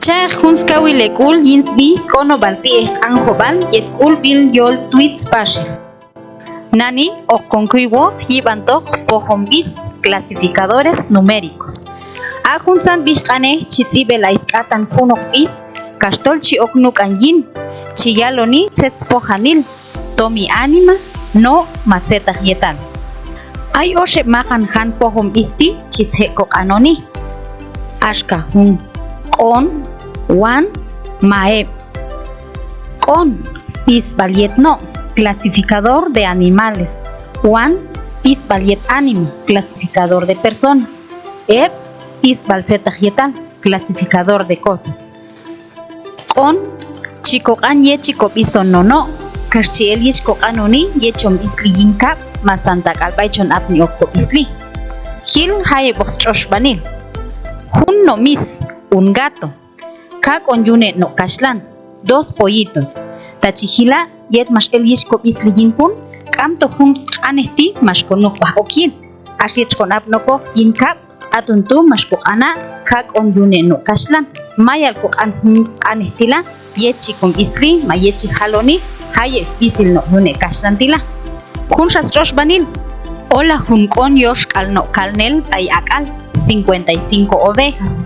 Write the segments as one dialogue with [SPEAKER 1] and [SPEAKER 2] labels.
[SPEAKER 1] Chaj hunskawi lekul yinsbi skono balti anjobal yetkul bil yol tweets pashil. Nani o conquiwo yibanto pohombis clasificadores numéricos. Ajunsan bihane chitzibe la iskatan punokbis kastolchi oknuk anyin chiyaloni tetspohanil tomi anima no matzeta yetal. Ay oshe mahan han pohombisti chishekok anoni. Ashka hun con wan maeb con pis valiet no clasificador de animales, wan pis valiet anima clasificador de personas, eb pis valseta gietal clasificador de cosas, con chico an ye chico piso no karchiel yishko anoni yechom isli yinka masanta kalbaichon apni okko isli hil haye bostrosh banil hun no mis un gato, kak onyune no kashlan, dos pollitos, tachihila yet mash el yishko isli yinkun, kamto hun anesti mash konuk bahokin, ashiech konap noko yinkap, atuntu mash kokana, kak onyune no kashlan, mayal kok an hun anestila, yet chikum isli, mayechi haloni, haye spisil no hune kashlantila. Hun shastrosh banil, hola hun kon yosh kal no kalnel ay akal, 55 ovejas.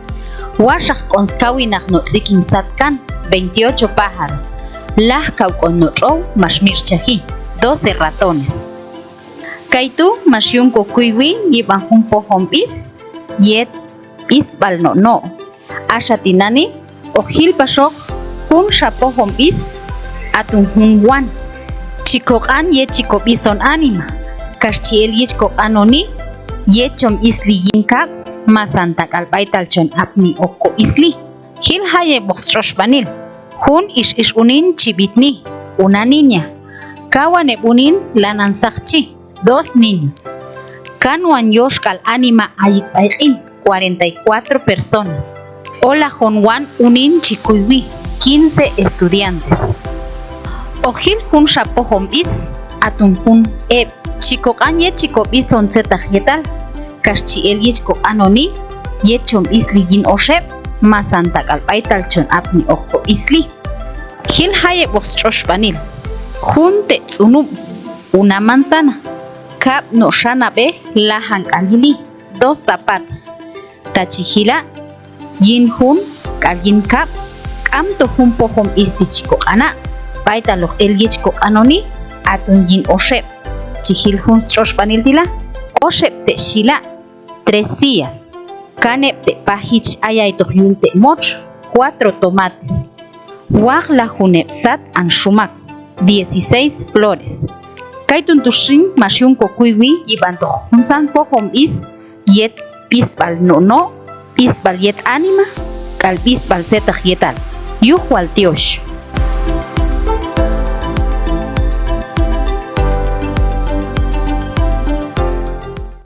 [SPEAKER 1] Washak konskawi no tsikin satkan, 28 pájaros. Lahkau con notrow mashmir chahi, 12 ratones. Kaitu mashyunko kuiwi yiban hun pohombis, yet isbal no. Ashatinani, ojil pashok, hun shapohombis, atun hun wan. Chikokan yet chikopison anima. Kashchiel yechkok anoni, yechom isli yinkap, masanta kalpaitalchon apni okko isli. Hil haye bostrosh banil. Hun ish unin chibitni, una niña. Kawane unin lanansakchi, 2 niños. Kanwan yoshkal anima ayikbaikin, 44 personas. Hola honwan unin chikuiwi, 15 estudiantes. Ojil hun shapohombis, atun hun eb. Chikokanye chikopison zetajietal. Kashchi el yechko anoni, yechom isli yin oshep, masanta kalpaitalchon apni okko isli. Hil haye bostrosh banil. Hun tetsunum, una manzana. Kap no shanabe lahan kalili, 2 zapatos. Tachihila, yin hun, kalyin kap, kamto hun pohom isti chikokana. Paitalo el yechko anoni, atun yin oshep. Chihil hun strosh banil dila, oshep te shila. 3 sillas, canep de pahich ayaito yulte moch, 4 tomates, wagla junepsat an shumak, 16 flores. Kaitun tushin mashunko kuiwi yibanto hunsan pohom is yet pisbal no, pisbal yet anima, kal pisbal zeta yetal, yuhual tiosh.